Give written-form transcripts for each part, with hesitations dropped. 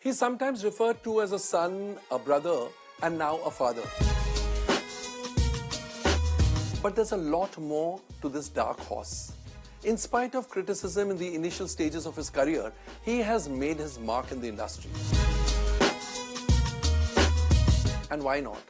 He's sometimes referred to as a son, a brother, and now a father. But there's a lot more to this dark horse. In spite of criticism in the initial stages of his career, he has made his mark in the industry. And why not?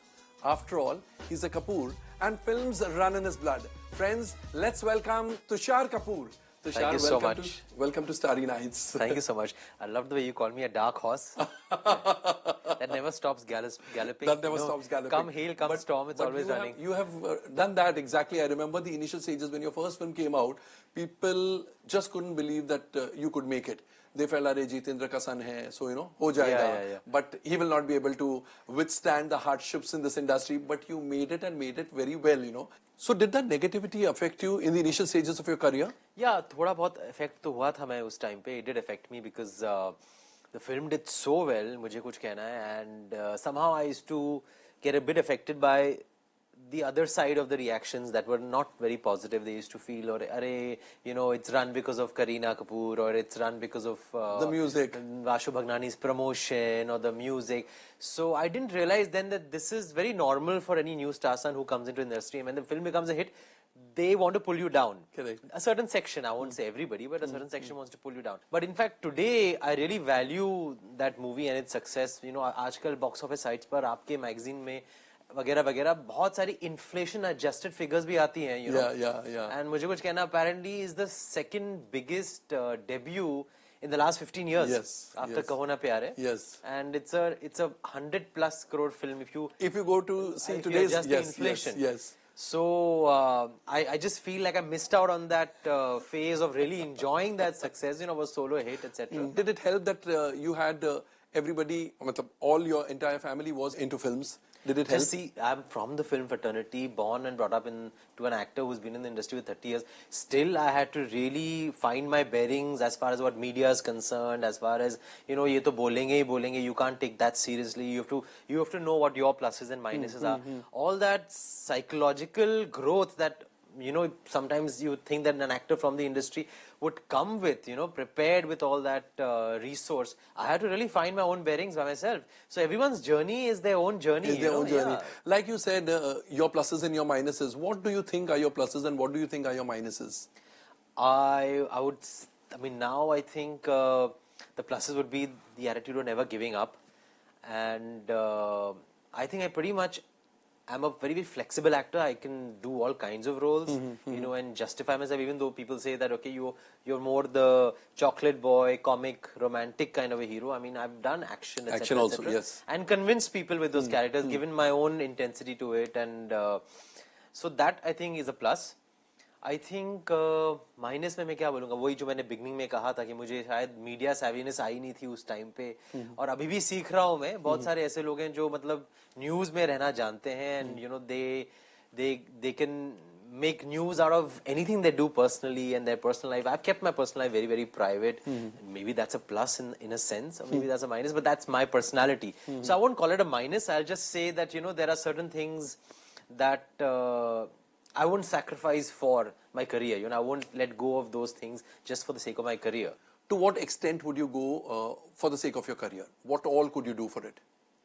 After all, he's a Kapoor and films run in his blood. Friends, let's welcome Tusshar Kapoor. Tushar, thank you so much. Welcome to Starry Nights. Thank you so much. I love the way you call me a dark horse. That never stops galloping. That never stops galloping. Come hail, come storm, it's always running. You have done that exactly. I remember the initial stages when your first film came out, people just couldn't believe that you could make it. They felt, "Arey, Jitendra ka son hai, so ho jayega." Yeah. But he will not be able to withstand the hardships in this industry. But you made it and made it very well, So did that negativity affect you in the initial stages of your career? Yeah, थोड़ा बहुत effect तो हुआ था मैं उस time पे. It did affect me because the film did so well. मुझे कुछ कहना है, and somehow I used to get a bit affected by the other side of the reactions that were not very positive. They used to feel, or it's run because of Kareena Kapoor, or it's run because of the music, Vashu Bhagnani's promotion, or the music. So I didn't realize then that this is very normal for any new star son who comes into the industry. And when the film becomes a hit, they want to pull you down. Correct. A certain section, I won't say everybody, but a certain section wants to pull you down. But in fact, today, I really value that movie and its success. आजकल box office sites पर आपके magazine में वगैरह बहुत सारी inflation adjusted figures भी आती हैं, Yeah. And मुझे कुछ कहना, apparently is the second biggest debut in the last 15 years. Yes. After Kaho Na Pyar Hai. Yes. And it's a 100+ crore film if you go to see today's inflation. Yes. So I just feel like I missed out on that phase of really enjoying that success, was solo hit, etc. Did it help that you had everybody, all your entire family was into films? Did it help? Just see, I'm from the film fraternity, born and brought up to an actor who's been in the industry for 30 years. Still, I had to really find my bearings as far as what media is concerned, as far as, ye to bolenge, you can't take that seriously. You have to know what your pluses and minuses are. All that psychological growth that, sometimes you think that an actor from the industry would come with, prepared with all that resource. I had to really find my own bearings by myself. So everyone's journey is their own journey. Yeah. Like you said, your pluses and your minuses. What do you think are your pluses and what do you think are your minuses? Now I think the pluses would be the attitude of never giving up. And I think I'm a very, very flexible actor. I can do all kinds of roles, and justify myself, even though people say that, okay, you're more the chocolate boy, comic, romantic kind of a hero. I've done action, etc. Action also, yes. And convinced people with those characters, given my own intensity to it. And so that, I think, is a plus. I think minus में मैं क्या बोलूँगा, वही जो मैंने beginning में कहा था कि मुझे शायद मीडिया सैवीनेस आई नहीं थी उस टाइम पे, और अभी भी सीख रहा हूँ मैं. बहुत सारे ऐसे लोग हैं जो न्यूज़ में रहना जानते हैं, and they can make news out of anything they do personally and their personal life. I've kept my personal life very, very private. Maybe that's a plus in a sense, or maybe that's a minus, but that's my personality. So I won't call it a minus. I'll just say that, there are certain things that I won't sacrifice for my career. I won't let go of those things just for the sake of my career. To what extent would you go for the sake of your career? What all could you do for it?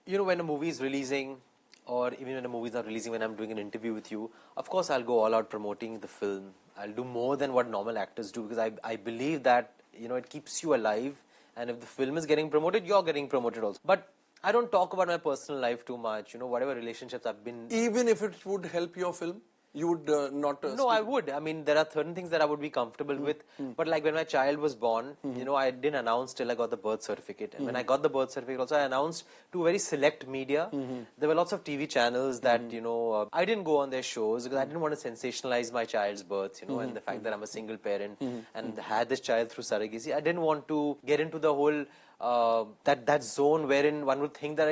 When a movie is releasing, or even when a movie is not releasing, when I'm doing an interview with you, of course I'll go all out promoting the film. I'll do more than what normal actors do, because I believe that, it keeps you alive. And if the film is getting promoted, you're getting promoted also. But I don't talk about my personal life too much, whatever relationships I've been... Even if it would help your film? You would not... No, I would. There are certain things that I would be comfortable with. But like when my child was born, I didn't announce till I got the birth certificate. And when I got the birth certificate also, I announced to very select media. There were lots of TV channels that, I didn't go on their shows because I didn't want to sensationalize my child's birth, and the fact that I'm a single parent and had this child through surrogacy. I didn't want to get into the whole, that zone wherein one would think that,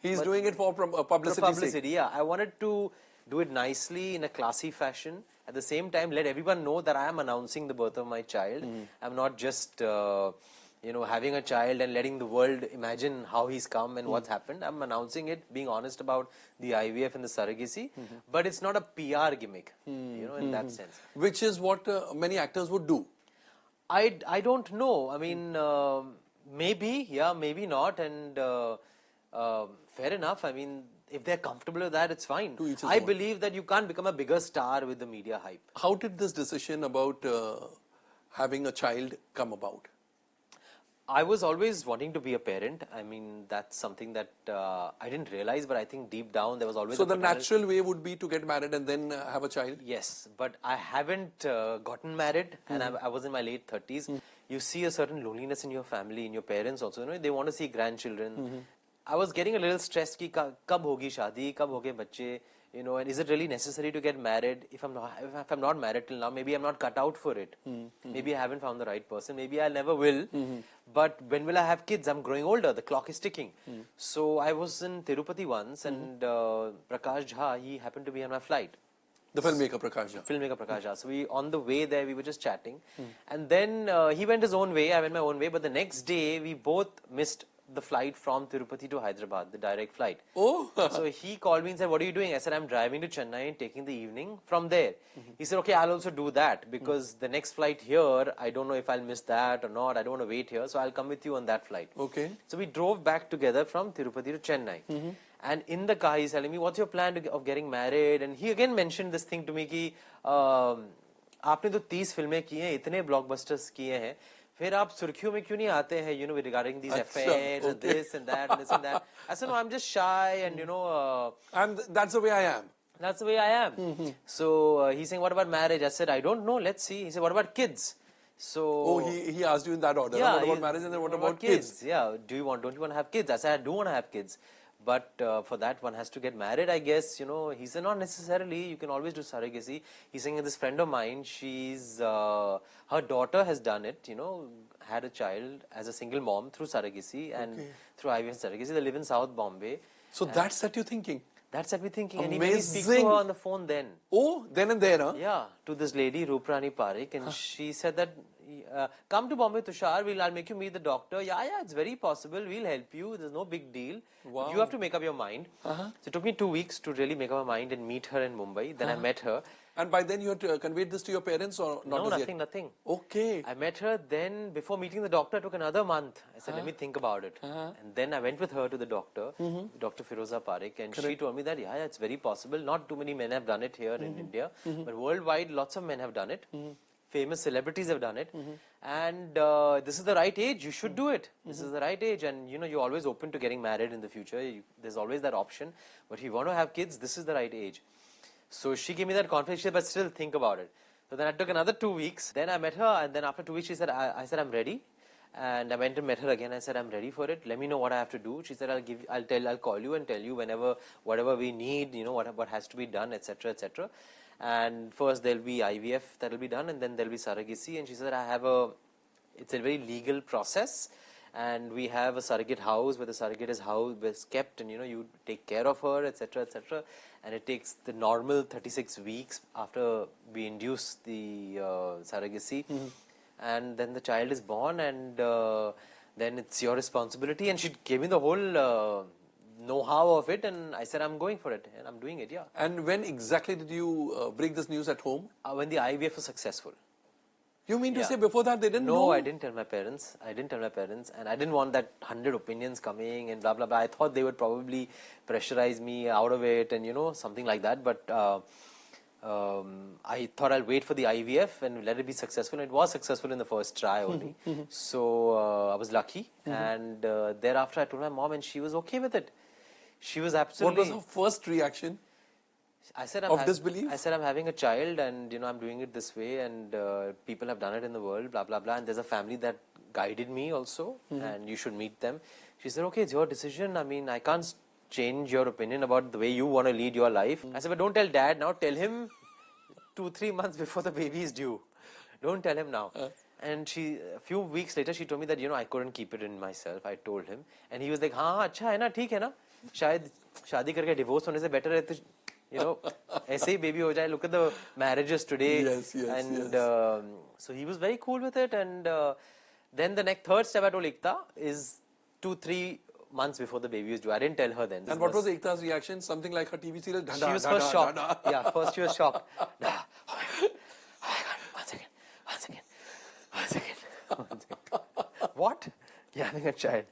he's doing it for publicity. For publicity, yeah. I wanted to do it nicely in a classy fashion. At the same time, let everyone know that I am announcing the birth of my child. I'm not just, having a child and letting the world imagine how he's come and what's happened. I'm announcing it, being honest about the IVF and the surrogacy. But it's not a PR gimmick, in that sense. Which is what many actors would do. I don't know. Maybe, yeah, maybe not. And fair enough. I mean, if they're comfortable with that, it's fine. To each his I own. believe that you can't become a bigger star with the media hype. How did this decision about having a child come about? I was always wanting to be a parent. I mean, that's something that I didn't realize, but I think deep down there was always So a the paternal... natural way would be to get married and then have a child? Yes, but I haven't gotten married, and I was in my late 30s. You see a certain loneliness in your family, in your parents also. You know, they want to see grandchildren. I was getting a little stressed ki kab hogi shadi, kab hoge bacche, you know, and is it really necessary to get married? If I'm not married till now, maybe I'm not cut out for it. Maybe I haven't found the right person. Maybe I never will. But when will I have kids? I'm growing older. The clock is ticking. So I was in Tirupati once, and Prakash Jha, he happened to be on my flight. The filmmaker Prakash Jha. Filmmaker Prakash Jha. So on the way there, we were just chatting. And then he went his own way, I went my own way. But the next day, we both missed the flight from Tirupati to Hyderabad, the direct flight. Oh! So he called me and said, what are you doing? I said, I'm driving to Chennai and taking the evening from there. He said, okay, I'll also do that because the next flight here, I don't know if I'll miss that or not. I don't want to wait here. So I'll come with you on that flight. Okay. So we drove back together from Tirupati to Chennai. And in the car, he's telling me, what's your plan of getting married? And he again mentioned this thing to me कि आपने तो 30 फिल्में की हैं, इतने blockbusters किए हैं, फिर आप सुर्खियों में क्यों नहीं आते हैं, you know, regarding these affairs and this and that and this and that. I said, no, I'm just shy and, you know... that's the way I am. That's the way I am. So he's saying, what about marriage? I said, I don't know, let's see. He said, what about kids? So he asked you in that order. yeah, What about marriage and then what about kids? Yeah, don't you want to have kids? I said, I do want to have kids. But for that, one has to get married, I guess. You know, he said, not necessarily. You can always do surrogacy. He's saying, this friend of mine, she's, her daughter has done it, you know, had a child as a single mom through surrogacy and through IVF surrogacy. They live in South Bombay. So that set you thinking? That set me thinking. Amazing. And he made me speak to her on the phone then. Oh, then and there, huh? Yeah, to this lady, Ruprani Parekh, and she said that, come to Bombay, Tushar, I'll make you meet the doctor. Yeah, it's very possible. We'll help you. There's no big deal. Wow. You have to make up your mind. So it took me 2 weeks to really make up my mind and meet her in Mumbai. Then I met her. And by then you had conveyed this to your parents or not? No, as yet? nothing. Okay. I met her, then before meeting the doctor, it took another month. I said, let me think about it. And then I went with her to the doctor, Dr. Firoza Parekh, and she told me that, yeah, it's very possible. Not too many men have done it here in India, but worldwide, lots of men have done it. Famous celebrities have done it. And this is the right age. You should do it. This is the right age. And, you know, you're always open to getting married in the future. There's always that option. But if you want to have kids, this is the right age. So she gave me that confidence, but still think about it. So then I took another 2 weeks. Then I met her, and then after 2 weeks, she said, I said, I'm ready. And I went and met her again. I said, I'm ready for it. Let me know what I have to do. She said, I'll call you and tell you whatever we need, you know, what has to be done, etc., etc. And first there'll be IVF that'll be done, and then there'll be surrogacy. And she said, it's a very legal process. And we have a surrogate house where the surrogate is kept, and, you know, you take care of her, etc., etc. And it takes the normal 36 weeks after we induce the surrogacy. And then the child is born, and then it's your responsibility. And she gave me the whole know-how of it, and I said, I'm going for it, and I'm doing it, yeah. And when exactly did you break this news at home? When the IVF was successful. You mean to say before that they didn't know? No, I didn't tell my parents. And I didn't want that 100 opinions coming and blah, blah, blah. I thought they would probably pressurize me out of it and, you know, something like that. But I thought I'll wait for the IVF and let it be successful. And it was successful in the first try only. So I was lucky. And thereafter I told my mom, and she was okay with it. She was absolutely... What was her first reaction? I said, disbelief? I said, I'm having a child, and, you know, I'm doing it this way, and people have done it in the world, blah, blah, blah. And there's a family that guided me also, and you should meet them. She said, okay, it's your decision. I mean, I can't change your opinion about the way you want to lead your life. I said, but don't tell dad now. Tell him 2-3 months before the baby is due. Don't tell him now. And a few weeks later, she told me that, you know, I couldn't keep it in myself. I told him. And he was like, हाँ, अच्छा है ना, ठीक है ना? शायद शादी करके divorce होने से better है तो, you know, ऐसे ही baby हो जाए. Look at the marriages today. Yes. So he was very cool with it. And then the third step I told Ekta is 2-3 months before the baby was due. I didn't tell her then. And what was Ekta's reaction? Something like her TV serial? She was first shocked. Yeah, first she was shocked. Oh my God. One second. What? having a child.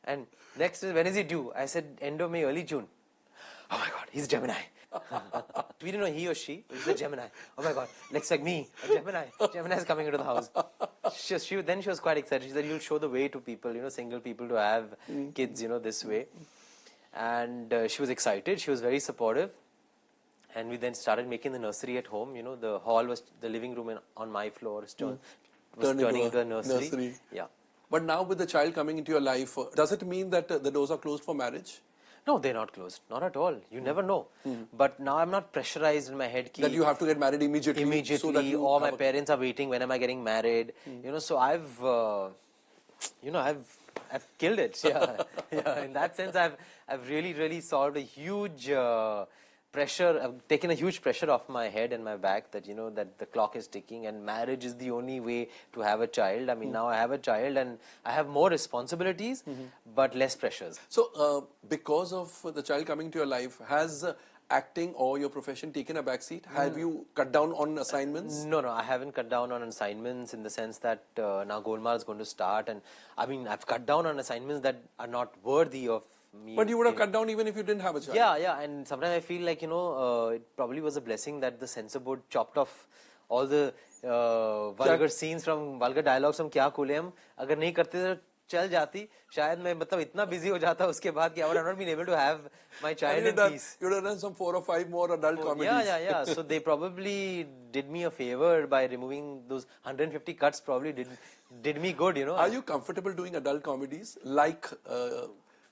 And next is, when is he due? I said end of May, early June. Oh my God, he's Gemini. We didn't know he or she, but he's a Gemini. Oh my God, looks like me, a Gemini. Gemini is coming into the house. Then she was quite excited. She said, you'll show the way to people, single people to have kids, this way. And she was excited. She was very supportive. And we then started making the nursery at home. The hall was the living room on my floor. Was turning into a nursery. Yeah. But now with the child coming into your life, does it mean that the doors are closed for marriage? No, they're not closed. Not at all. You never know. But now I'm not pressurized in my head that you have to get married immediately. So that or my parents are waiting. When am I getting married? So I've killed it. Yeah, yeah. In that sense, I've really solved a huge pressure. I've taken a huge pressure off my head and my back that that the clock is ticking and marriage is the only way to have a child. I mean, now I have a child and I have more responsibilities, but less pressures. So, because of the child coming to your life, has acting or your profession taken a backseat? Have you cut down on assignments? No, I haven't cut down on assignments in the sense that now Golmaal is going to start, and I mean I've cut down on assignments that are not worthy of me. But you would have cut down even if you didn't have a child. Yeah, and sometimes I feel like it probably was a blessing that the censor board chopped off all the vulgar scenes from vulgar dialogues from Kya Kule Hum. अगर नहीं करते तो चल जाती शायद मैं मतलब इतना busy हो जाता उसके बाद कि I would have not been able to have my child in peace. You would have done some 4 or 5 more adult comedies. Yeah. So they probably did me a favor by removing those 150 cuts. Probably did me good, Are you comfortable doing adult comedies like?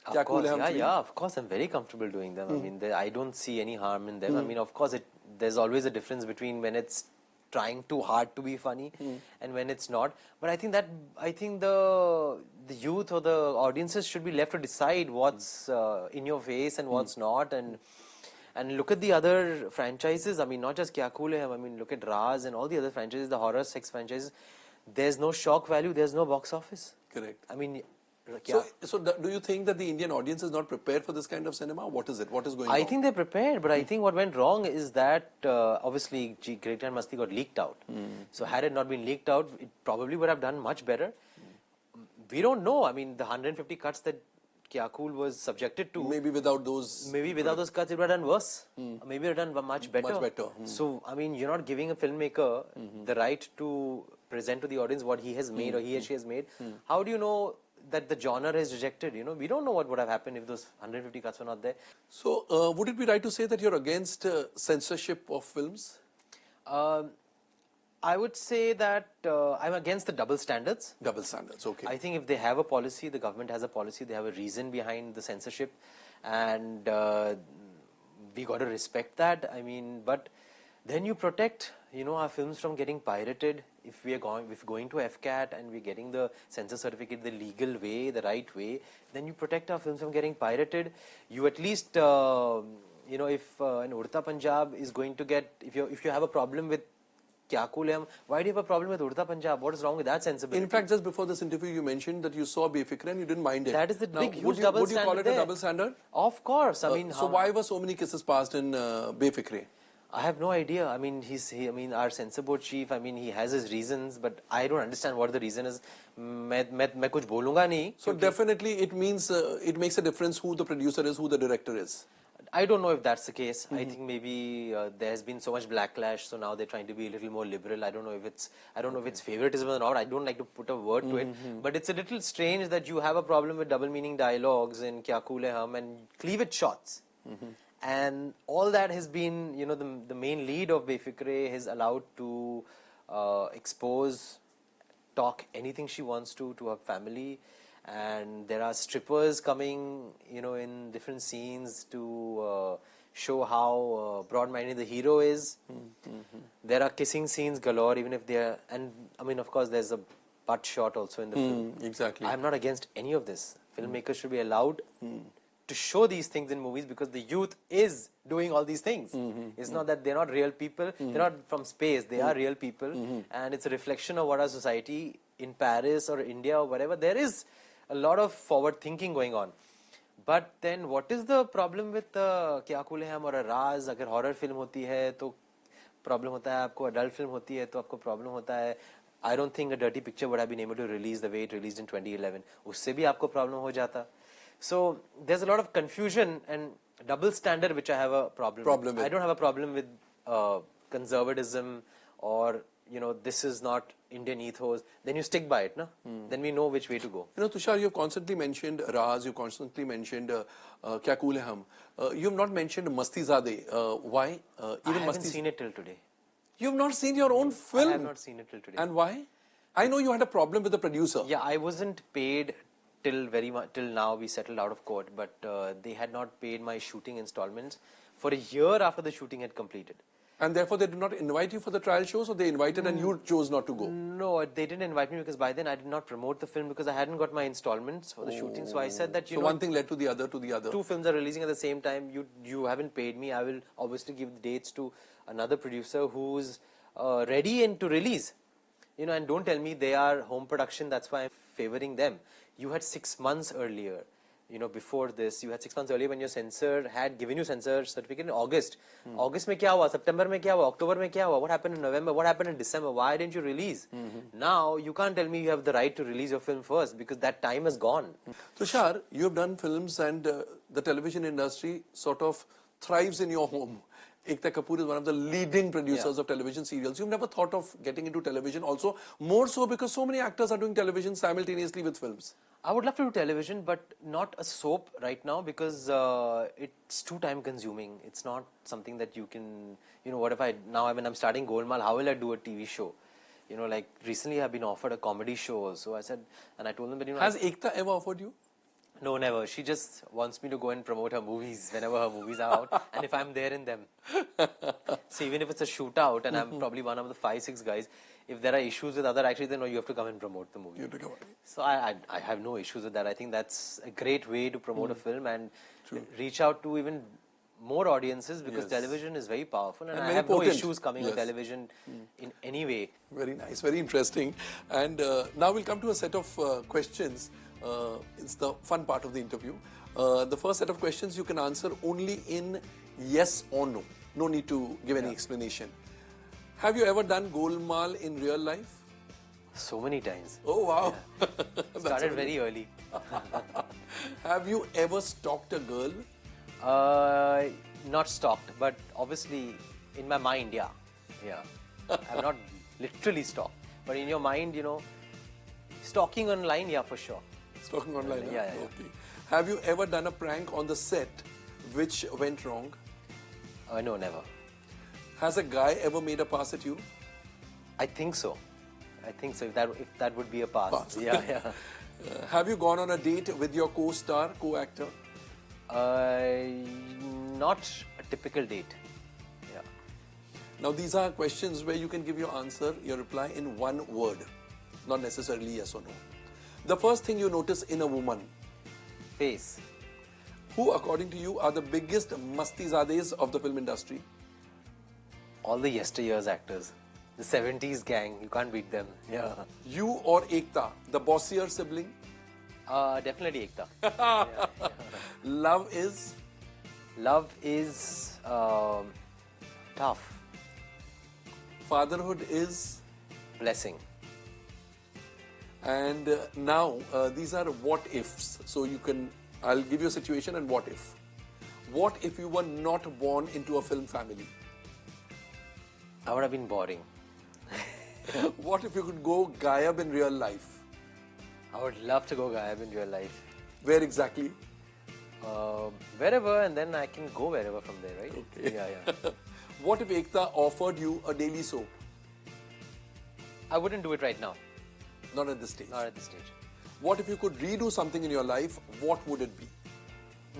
Of course, yeah, of course, I'm very comfortable doing them. I mean, I don't see any harm in them. I mean, of course, there's always a difference between when it's trying too hard to be funny and when it's not. But I think the youth or the audiences should be left to decide what's in your face and what's not. And look at the other franchises. I mean, not just Kya Kule Hum. I mean, look at Raz and all the other franchises, the horror sex franchises. There's no shock value. There's no box office. Correct. I mean. So do you think that the Indian audience is not prepared for this kind of cinema? What is it? What is going on? I think they're prepared, but I think what went wrong is that obviously Great Grand Masti got leaked out. So had it not been leaked out, it probably would have done much better. We don't know. I mean, the 150 cuts that Kya Cool was subjected to. Maybe without those cuts, it would have done worse. Maybe it would have done much better. Much better. So, I mean, you're not giving a filmmaker the right to present to the audience what he has made or he or she has made. How do you know that the genre is rejected? We don't know what would have happened if those 150 cuts were not there. So, would it be right to say that you're against censorship of films? I would say that I'm against the double standards. Double standards, okay. I think if they have a policy, the government has a policy, they have a reason behind the censorship, and we got to respect that. I mean, but then you protect, our films from getting pirated. If we're going to FCAT and we're getting the censor certificate the legal way, the right way, then you protect our films from getting pirated. You at least, if an Udta Punjab is going to get, if you have a problem with Kya Kule Hum, why do you have a problem with Udta Punjab? What is wrong with that sensibility? In fact, just before this interview, you mentioned that you saw Befikre and you didn't mind it. That is the big, huge double standard. Would you call it a double standard? Of course. I mean, so why were so many kisses passed in Befikre? I have no idea. I mean, our censor board chief, I mean, he has his reasons, but I don't understand what the reason is. मैं कुछ बोलूँगा नहीं. So definitely it means, it makes a difference who the producer is, who the director is. I don't know if that's the case. I think maybe there has been so much backlash, so now they're trying to be a little more liberal. I don't know if it's favoritism or not. I don't like to put a word to it, but it's a little strange that you have a problem with double meaning dialogues in Kya Kule Hum and cleavage shots. And all that has been, the main lead of Befikre is allowed to talk anything she wants to her family. And there are strippers coming, in different scenes to show how broad-minded the hero is. There are kissing scenes galore, even if they are, and I mean, of course, there's a butt shot also in the film. Exactly. I'm not against any of this. Filmmakers should be allowed to show these things in movies because the youth is doing all these things. It's not that they're not real people, they're not from space, they are real people, and it's a reflection of what our society in Paris or India or whatever, there is a lot of forward thinking going on. But then what is the problem with Kya Kule Hum or a Raz? अगर horror film होती है तो problem होता है आपको, adult film होती है तो आपको problem होता है. I don't think a dirty picture would have been able to release the way it released in 2011. उससे भी आपको problem हो जाता. So there's a lot of confusion and double standard which I have a problem with. I don't have a problem with conservatism or this is not Indian ethos. Then you stick by it, no? Then we know which way to go. Tushar, you've constantly mentioned Raz, you've constantly mentioned Kya Cool Hai Hum. You've not mentioned Mastizade. Why? I haven't seen it till today. You've not seen your own film? I have not seen it till today. And why? I know you had a problem with the producer. Yeah, I wasn't paid till now. We settled out of court, but they had not paid my shooting installments for a year after the shooting had completed. And therefore they did not invite you for the trial show, so they invited and you chose not to go? No, they didn't invite me because by then I did not promote the film because I hadn't got my installments for the shooting. So I said that, so one thing led to the other, Two films are releasing at the same time. You haven't paid me. I will obviously give the dates to another producer who's ready and to release. And don't tell me they are home production, that's why I'm favoring them. You had 6 months earlier. Before this, you had 6 months earlier when your censor had given you censor certificate in August. August mein kya hua? September mein kya hua? October mein kya hua? What happened in November? What happened in December? Why didn't you release? Now, you can't tell me you have the right to release your film first because that time is gone. Tushar, you have done films and the television industry sort of thrives in your home. Ekta Kapoor is one of the leading producers of television serials. You've never thought of getting into television also, more so because so many actors are doing television simultaneously with films. I would love to do television, but not a soap right now because it's too time consuming. It's not something that you can, what if when I'm starting Golmaal, how will I do a TV show? Like recently I've been offered a comedy show. So I said, and I told them that, Has Ekta ever offered you? No, never. She just wants me to go and promote her movies whenever her movies are out and if I'm there in them. So even if it's a shootout and I'm probably one of the 5-6 guys, if there are issues with other actors, then no, you have to come and promote the movie. You have to come. So I have no issues with that. I think that's a great way to promote a film and reach out to even more audiences because television is very powerful and I have no issues coming with television in any way. Very nice, very interesting. And now we'll come to a set of questions. It's the fun part of the interview. The first set of questions you can answer only in yes or no. No need to give any explanation. Have you ever done Golmaal in real life? So many times. Oh, wow. Yeah. Started very early. Have you ever stalked a girl? Not stalked, but obviously in my mind, yeah. I've not literally stalked. But in your mind, stalking online, yeah, for sure. Stalking online? Yeah. Okay. Have you ever done a prank on the set which went wrong? No, never. Has a guy ever made a pass at you? I think so. If that would be a pass. Yeah. Have you gone on a date with your co-star, co-actor? Not a typical date. Yeah. Now these are questions where you can give your answer, your reply in one word. Not necessarily yes or no. The first thing you notice in a woman? Face. Who, according to you, are the biggest mastizades of the film industry? All the yesteryear's actors. The 70s gang, you can't beat them. Yeah. You or Ekta, the bossier sibling? Definitely Ekta. Love is? Love is tough. Fatherhood is? Blessing. And now, these are what ifs. So I'll give you a situation and what if. What if you were not born into a film family? I would have been boring. What if you could go Gayab in real life? I would love to go Gayab in real life. Where exactly? Wherever, and then I can go wherever from there, right? Okay. Yeah. What if Ekta offered you a daily soap? I wouldn't do it right now. Not at this stage? Not at this stage. What if you could redo something in your life? What would it be?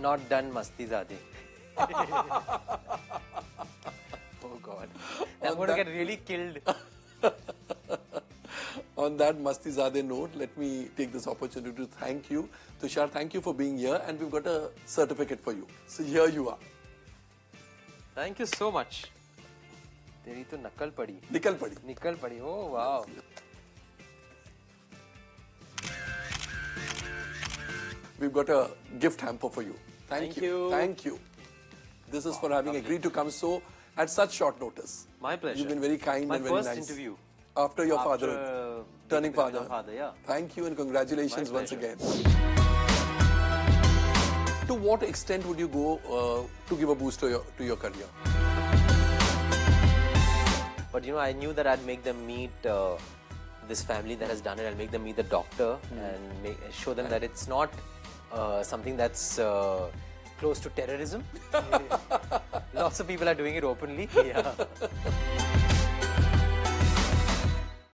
Not done Mastizade. Oh God. I'm going to get really killed. On that Mastizade note, let me take this opportunity to thank you. Tushar, thank you for being here, and we've got a certificate for you. So here you are. Thank you so much. तेरी तो नकल पड़ी. निकल पड़ी. Oh wow. We've got a gift hamper for you. Thank you. Thank you. This is for having agreed to come at such short notice. My pleasure. You've been very kind and very nice. My first interview. After your father turning becoming father. a father, yeah. Thank you and congratulations My once pleasure. again. To what extent would you go to give a boost to your career? But I knew that I'd make them meet this family that has done it. I'll make them meet the doctor and show them that it's not something that's close to terrorism. Lots of people are doing it openly. Yeah.